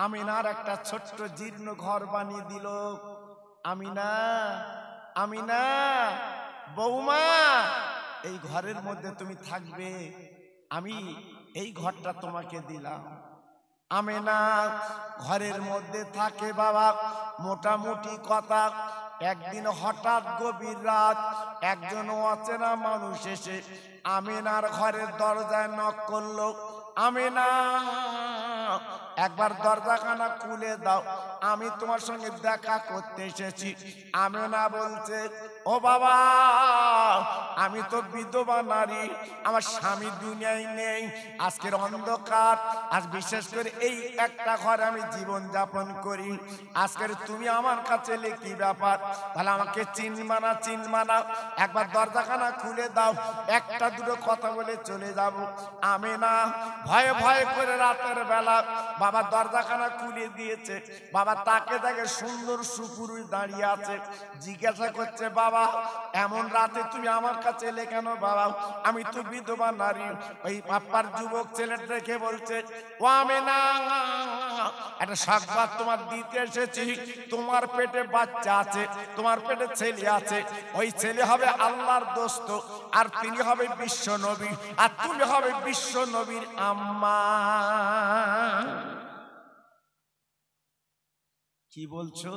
S1: আমিনার একটা ছোট্ট জীর্ণ ঘর বানিয়ে দিল। আমিনা, আমিনা বৌমা, এই ঘরের মধ্যে তুমি থাকবে, আমি এই ঘরটা তোমাকে দিলাম। আমিনা ঘরের মধ্যে থাকে বাবা। মোটামুটি কথা, একদিন হঠাৎ গভীর রাত একজন অচেনা মানুষ এসে আমিনার ঘরের দরজায় নক করলো। আমিনা, একবার দরজাখানা খুলে দাও, আমি তোমার সঙ্গে দেখা করতে এসেছি। আমিনা বলছে, ও বাবা, আমি তো বিধবা নারী, আমার স্বামী দুনিয়ায় নেই, আজকের অন্ধকার, আজ বিশেষ করে এই একটা ঘরে আমি জীবন যাপন করি। আজকের তুমি আমার কাছে এলে কি ব্যাপার? তাহলে আমাকে চিনবা না, চিনবা না? একবার দরজাখানা খুলে দাও, একটা দুটো কথা বলে চলে যাব। আমিনা ভয়ে ভয়ে করে রাতের বেলা বাবা দরজাখানা খুলে দিয়েছে। বাবা তাকে দেখে সুন্দর সুপুরুষ দাঁড়িয়ে আছে। জিজ্ঞাসা করছে, বাবা এমন রাতে তুমি আমার কাছে এলে কেন? বাবা আমি তো বিধবা নারী। ওই পাপ্পার যুবক ছেলেটা দেখে বলছে, ও আমিনা, একটা সংবাদ তোমার দিতে এসেছি। তোমার পেটে বাচ্চা আছে, তোমার পেটে ছেলে আছে। ওই ছেলে হবে আল্লাহর দোস্ত, আর তিনি হবে বিশ্ব নবী, আর তুমি হবে বিশ্ব নবীর আম্মা। কি বলছো?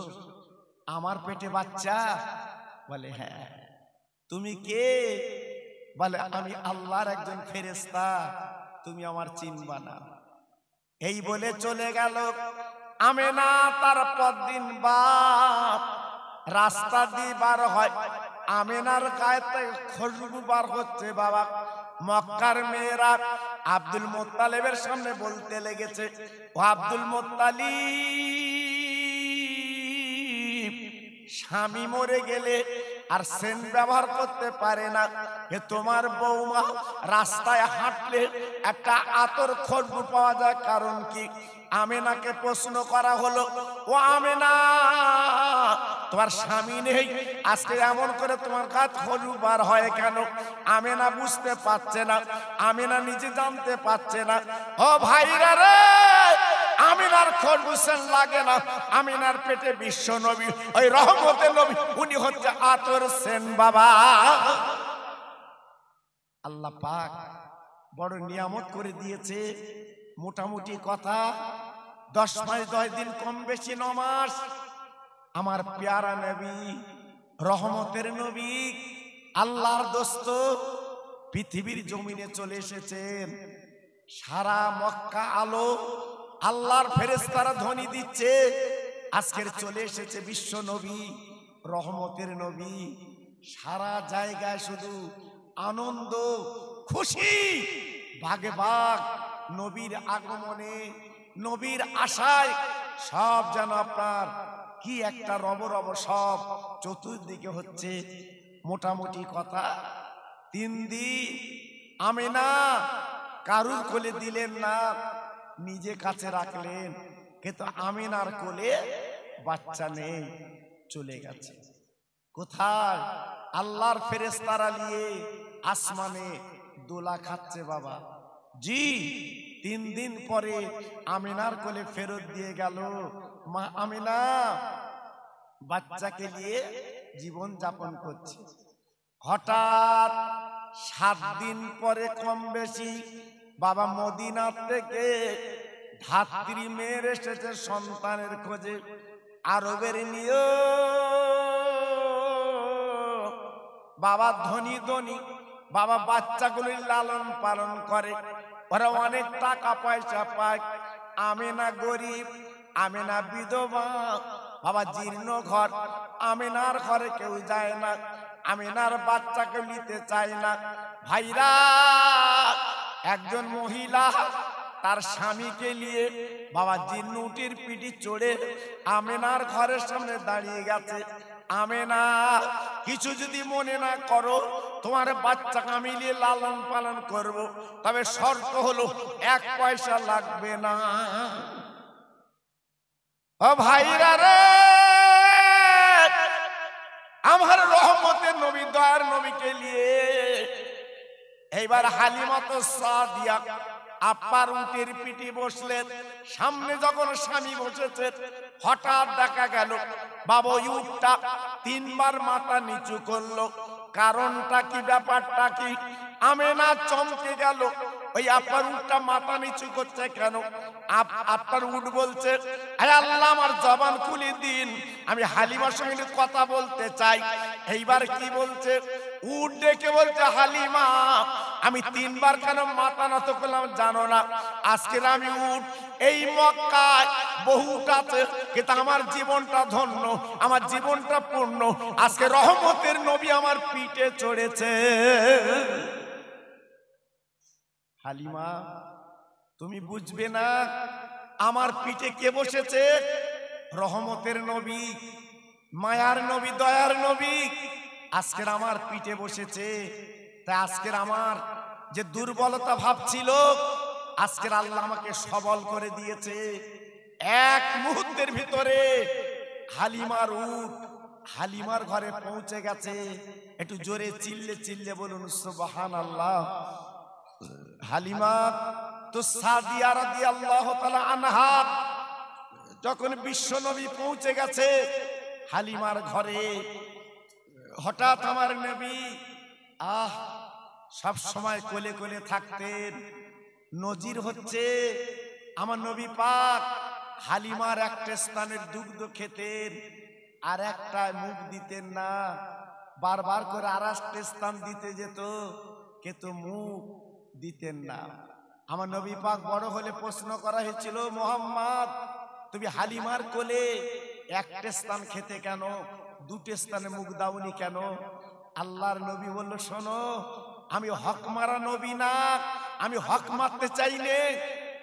S1: আমার পেটে বাচ্চা? বলে হ্যাঁ। তুমি কে? বলে আমি আল্লাহর একজন ফেরেশতা, তুমি আমার চিনবা না। এই বলে চলে গেল। আমিনা তার পরদিন বাপ রাস্তা দিয়ে বার হয়। আমিনার গায়েতে খুশবু বার হচ্ছে বাবা। মক্কার মেয়েরা আব্দুল মুত্তালিবের সামনে বলতে লেগেছে, ও আব্দুল মুত্তালিব, স্বামী মরে গেলে আর সেন্ট ব্যবহার করতে পারে না, এ তোমার বৌমা রাস্তায় হাঁটলে একটা আতর খুশবু পাওয়া যায়, কারণ কি? আমিনাকে প্রশ্ন করা হলো, ও আমিনা, তোমার স্বামী নেই, আজকে এমন করে তোমার কাজ খুশবু বার হয় কেন? আমিনা বুঝতে পারছে না, আমিনা নিজে জানতে পারছে না। ও ভাইরা রে, আমিনার খুশবু সেন লাগে না, আমিনার পেটে বিশ্ব নবী, ওই রহমতের নবী, উনি হচ্ছে আতর সেন বাবা। আল্লাহ পাক বড় নিয়ামত করে দিয়েছে। মোটামুটি কথা 10 মাস 10 দিন, কম বেশি 9 মাস, আমার প্যারা নবী, রহমতের নবী, আল্লাহর দোস্ত পৃথিবীর জমিনে চলে এসেছেন। সারা মক্কা আলো, আল্লাহর ফেরেশতারা ধ্বনি দিচ্ছে, আজকের চলে এসেছে বিশ্ব নবী, রহমতের নবী। সারা জায়গায় শুধু আনন্দ, খুশি, ভাগে ভাগ, নবীর আগমনে, নবীর আশায় সব যেন আপনার কি একটা রব রব সব চতুর্দিকে হচ্ছে। মোটামুটি কথা 3 দিন আমেনা কারুর কোলে দিলেন না, নিজে কাছে রাখলেন, কিন্তু আমিনার কোলে বাচ্চা নেই, চলে গেছে কোথায়? আল্লাহর ফেরেশতারা নিয়ে আসমানে দোলা খাচ্ছে বাবা জি। 3 দিন পরে আমিনার কোলে ফেরত দিয়ে গেল। মা আমিনা বাচ্চাকে নিয়ে জীবন যাপন করছে। হঠাৎ 7 দিন পরে কম বেশি বাবা মদিনা থেকে ধাত্রী মেয়ের এসেছে সন্তানের খোঁজে। আরবের নিয়ম, বাবা ধনী ধনী বাবা বাচ্চাগুলি লালন পালন করে, ওরা অনেক টাকা পয়সা পায়। আমেনা গরিব, আমেনা বিধবা, বাবা জীর্ণ ঘর, আমেনার ঘরে কেউ যায় না, আমেনার বাচ্চাকে নিতে চায় না। ভাইরা, একজন মহিলা তার স্বামীকে নিয়ে বাবা জিন্নুটির পিঠে চড়ে আমেনার ঘরের সামনে দাঁড়িয়ে গেছে। আমেনা, কিছু যদি মনে না করো, তোমার বাচ্চাকে আমি নিয়ে লালন পালন করব, তবে শর্ত হলো 1 পয়সা লাগবে না। ও ভাইরা রে, আমার রহমতের নবী দয়ার নবীকে নিয়ে এইবার হালিমা তো সাদিয়া আপার উটের পিঠে বসলেন। সামনে যখন স্বামী বসেছে, হঠাৎ দেখা গেল বাবা উটটা 3 বার মাথা নিচু করলো। কারণটা কি, ব্যাপারটা কি? আমেনা চমকে গেল, ওই আপনার উটটা মাথা নিচু করছে কেন? আপনার উট বলছে, আরে আল্লাহ আমার জবান খুলে দিন, আমি হালিমার সঙ্গে কথা বলতে চাই। এইবার কি বলছে? উট ডেকে বলছে, হালিমা আমি 3 বার কেন মাথা নত করলাম জানো না? আজকে আমি উট, এই মক্কায় বহুত আছে, কিন্তু আমার জীবনটা ধন্য, আমার জীবনটা পূর্ণ। আজকে রহমতের নবী আমার পিঠে চড়েছে। হালিমা, তুমি বুঝবে না, আমার পিঠে কে বসেছে? রহমতের নবী, মায়ার নবী, দয়ার নবী আজকের আমার পিঠে বসেছে। তাই আজকের আমার যে দুর্বলতা ভাবছিল, আজকের আল্লাহ আমাকে সবল করে দিয়েছে। 1 মুহূর্তের ভিতরে হালিমার উট হালিমার ঘরে পৌঁছে গেছে। একটু জোরে চিল্লে চিল্লে বলুন সুবহানাল্লাহ। হালিমা তো সাদিয়া রাদিয়াল্লাহু তাআলা আনহা যখন বিশ্ব নবী পৌঁছে গেছে হালিমার ঘরে, হঠাৎ আমার নবী সব সময় কোলে কোলে থাকতেন। নজির হচ্ছে, আমার নবী পাক হালিমার একটা স্থানের দুগ্ধ খেতেন, আর একটা মুখ দিতেন না, বারবার করে আর একটা স্থান দিতে যেত, কিন্তু মুখ দিতেন না। আমার নবী পাক বড় হলে প্রশ্ন করা হয়েছিল, মোহাম্মদ তুমি হালিমার কোলে একটা স্থান খেতে কেন, 2টে স্থানে মুখ দাওনি কেন? আল্লাহর নবী বলল, শোনো, আমি হক মারা নবী না, আমি হক মারতে চাই নে।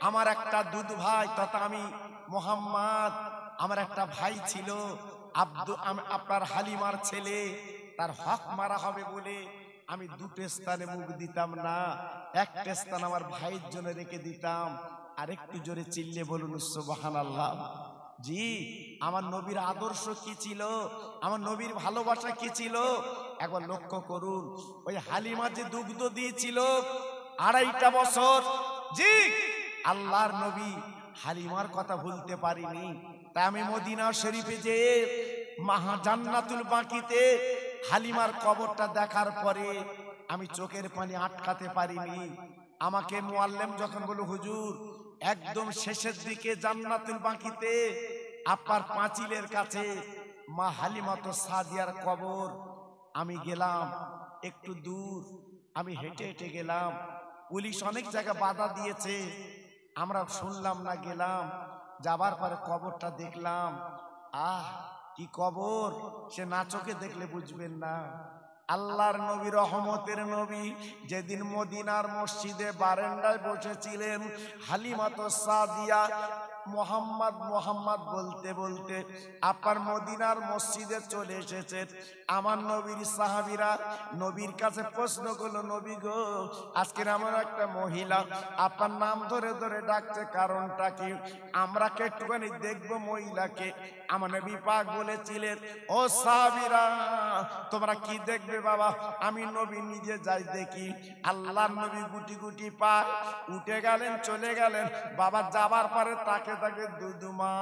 S1: আমার একটা দুধ ভাই, তথা আমি মোহাম্মদ, আমার একটা ভাই ছিল আপনার হালিমার ছেলে, তার হক মারা হবে বলে আমি 2টে স্থানে মুখ দিতাম না, একটা স্থান আমার ভাইয়ের জন্য রেখে দিতাম। আর একটু জোরে চিল্লে বলুন সুবহানাল্লাহ। জি, আমার নবীর আদর্শ কি ছিল, আমার নবীর ভালোবাসা কি ছিল, একবার লক্ষ্য করুন। ওই হালিমা যে দুগ্ধ দিয়েছিল 2.5টা বছর, জি, আল্লাহর নবী হালিমার কথা ভুলতে পারিনি। তাই আমি মদিনা শরীফে যে জান্নাতুল বাকিতে হালিমার কবরটা দেখার পরে আমি চোখের পানি আটকাতে পারিনি। আমাকে মুআল্লিম যখন বলল, হুজুর একদম শেষের দিকে জান্নাতুল বাকিতে আপনার পাঁচিলের কাছে মা হালিমা তো সাদিয়ার কবর, আমি গেলাম একটু দূর, আমি হেঁটে হেঁটে গেলাম। পুলিশ অনেক জায়গায় বাধা দিয়েছে, আমরা শুনলাম না, গেলাম। যাবার পরে কবরটা দেখলাম, কি কবর, সে না চোখে দেখলে বুঝবেন না। আল্লাহর নবী, রহমতের নবী যেদিন মদিনার মসজিদে বারান্দায় বসেছিলেন, হালিমা তো সাদিয়া মোহাম্মদ মোহাম্মদ বলতে বলতে আপনার মদিনার মসজিদে চলে এসেছেন। আমার নবীর সাহাবীরা নবীর কাছে প্রশ্ন করলো, নবী গো, আজকের আমার একটা মহিলা আপনার নাম ধরে ধরে ডাকছে, কারণটা কি? আমরা কে একটুখানি দেখবো মহিলাকে। আমার নবী পাক বলেছিলেন, ও সাহাবীরা তোমরা কি দেখবে বাবা, আমি নবী নিজে যাই দেখি। আল্লাহর নবী গুটি গুটি পায় উঠে গেলেন, চলে গেলেন। বাবা যাবার পরে তাকে তাকে দুদুমা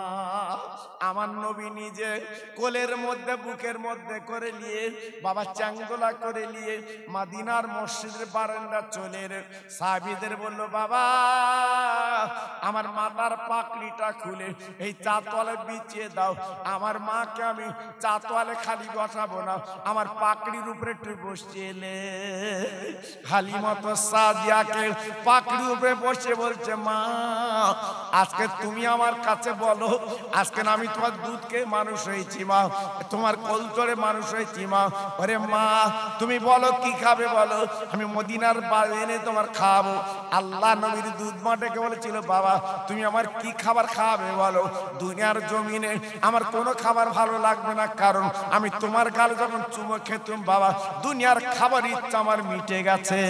S1: আমার নবী নিজে কোলের মধ্যে বুকের মধ্যে করে নিয়ে বাবা চাঙ্গোলা করে নিয়ে মদিনার মসজিদের বারান্দা চলে সাহাবীদের বলল, বাবা আমার মাথার পাকড়িটা খুলে এই চাতওয়ালে বিছিয়ে দাও। আমার মাকে আমি চাতওয়ালে খালি বসাবো না, আমার পাকড়ির উপরে একটু বসিয়ে হালিমা তো সাদিয়াকে পাকড়ির উপরে বসে বলছে, মা আজকে তুমি আমার কাছে বলো, আজকে আমি তোমার দুধকে মানুষ হয়েছি মা, তোমার কোলতরে মানুষ হয়েছি মা। ওরে মা তুমি বলো কি খাবে বলো, আমি মদিনার বাড়ি এনে তোমার খাওয়াবো। আল্লাহ নবীর দুধ মাটাকে বলেছিল, বাবা তুমি আমার কি খাবার খাওয়াবে বলো। দুনিয়ার জমিনে আমার কোনো খাবার ভালো লাগবে না, কারণ আমি তোমার গালে যখন চুমো খেতুম বাবা দুনিয়ার খাবার ইচ্ছা আমার মিটে গেছে।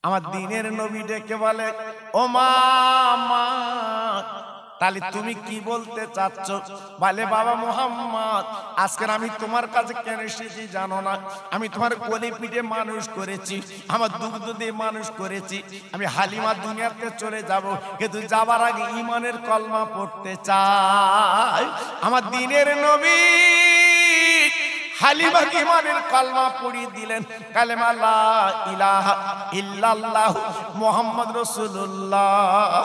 S1: আমার দিনের নবী ডেকে বলে, ও মা মা তাহলে তুমি কি বলতে চাচ্ছ? বলে, বাবা মুহাম্মদ আজকে আমি তোমার কাছে কেন এসেছি জানো না? আমি তোমার কোলে পিঠে মানুষ করেছি, আমার দুগ্ধ দিয়ে মানুষ করেছি। আমি হালিমা দুনিয়াতে চলে যাব, কিন্তু যাবার আগে ঈমানের কলমা পড়তে চাই। আমার দিনের নবী হালিমা ঈমানের কলমা পড়িয়ে দিলেন, কালেমা লা ইলাহা ইল্লাল্লাহ মুহাম্মদ রাসূলুল্লাহ।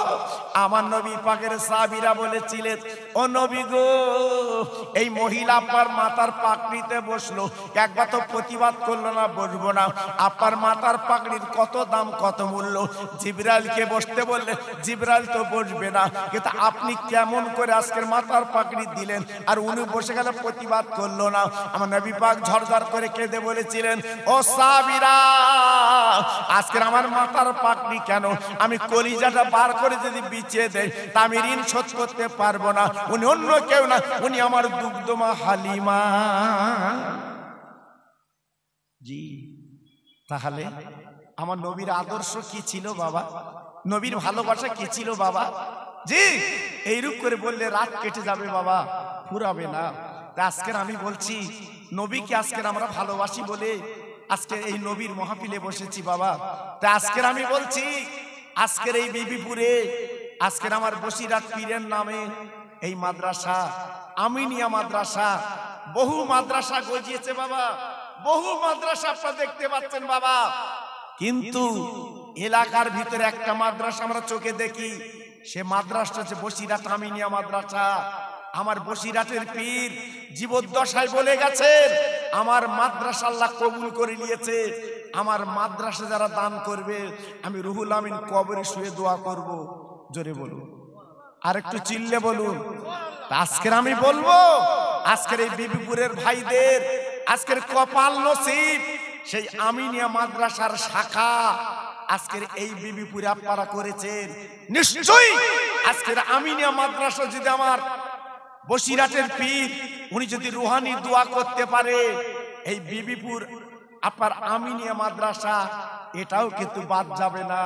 S1: আমার নবী পাকের সাহাবীরা বলেছিলেন, ও নবী গো, এই মহিলা আপনার মাথার পাকড়িতে বসলো, একবার তো প্রতিবাদ করলো না বসবো না। আপনার মাথার পাকড়ির কত দাম, কত মূল্য। জিবরাইলকে বসতে বললে জিবরাইল তো বসবে না, কিন্তু আপনি কেমন করে আজকের মাথার পাকড়ি দিলেন আর উনি বসে গেলে প্রতিবাদ করলো না। আমার নবী পাক ঝরঝর করে কেঁদে বলেছিলেন, ও সাহাবীরা আজকের আমার মাথার পাকড়ি কেন আমি কলিজাটা বার করে যদি বিছিয়ে দেই তা আমি ঋণ শোধ করতে পারবো না। উনি অন্য কেউ না, উনি আমার দুগ্ধমা হালিমা। জি তাহলে আমার নবীর আদর্শ কি ছিল বাবা, নবীর ভালোবাসা কি ছিল বাবা? জি এইরূপ করে বললে রাত কেটে যাবে বাবা, ফুরাবে না। আজকের আমি বলছি নবীকে আজকের আমরা ভালোবাসি বলে আজকে এই নবীর মাহফিলে বসেছি বাবা। তা আজকের আমি বলছি, আজকের এই বিবিপুরে আজকের আমার বসিরাত পীরের নামে এই মাদ্রাসা আমিনিয়া মাদ্রাসা, বহু মাদ্রাসা গজিয়েছে বাবা, বহু মাদ্রাসা আপনারা দেখতে পাচ্ছেন বাবা। কিন্তু এলাকার ভিতরে একটা মাদ্রাসা আমরা চোখে দেখি, সে মাদ্রাসা হচ্ছে বসিরাত আমিনিয়া মাদ্রাসা। আমার বসিরাতের পীর জীবদ্দশায় বলে গেছেন, আমার মাদ্রাসা আল্লাহ কবুল করে নিয়েছে। আমার মাদ্রাসা যারা দান করবে আমি রুহুল আমিন কবরে শুয়ে দোয়া করব। জোরে বলুন, আর একটু চিল্লে বলুন। আজকের আমি বলবো, আজকের এই বিবিপুরের ভাইদের আজকের কপাল নসিব, সেই আমিনিয়া মাদ্রাসার শাখা আজকের এই বিবিপুরে আপনারা করেছেন। নিশ্চয়ই আজকের আমিনিয়া মাদ্রাসা যদি আমার বসিরাটের পীর উনি যদি রুহানি দোয়া করতে পারে, এই বিবিপুর আপনার আমিনিয়া মাদ্রাসা এটাও কিন্তু বাদ যাবে না,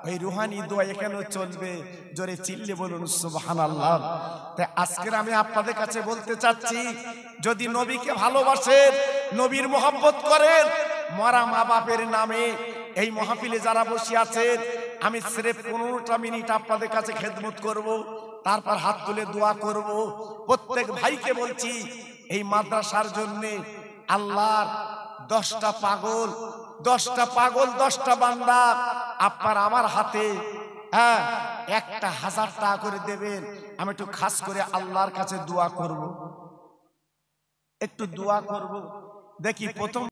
S1: ওই রুহানি দোয়া এখানেও চলবে। জোরে চিল্লে বলুন সুবহানাল্লাহ। তাই আজকের আমি আপনাদের কাছে বলতে চাচ্ছি, যদি নবীকে ভালোবাসেন, নবীর মোহাব্বত করেন, মরা মা বাপের নামে এই মাহফিলে যারা বসে আছেন, আমি সির্ফ 15টা মিনিট আপনাদের কাছে খেদমত করব, তারপর হাত তুলে দোয়া করব। প্রত্যেক ভাইকে বলছি, এই মাদ্রাসার জন্য আল্লাহর 10টা পাগল 10টা বান্দা আপনার আমার হাতে 1000 টাকা করে দেবেন। আমি একটু খাস করে আল্লাহর কাছে দোয়া করব, একটু দোয়া করব। দেখি প্রথম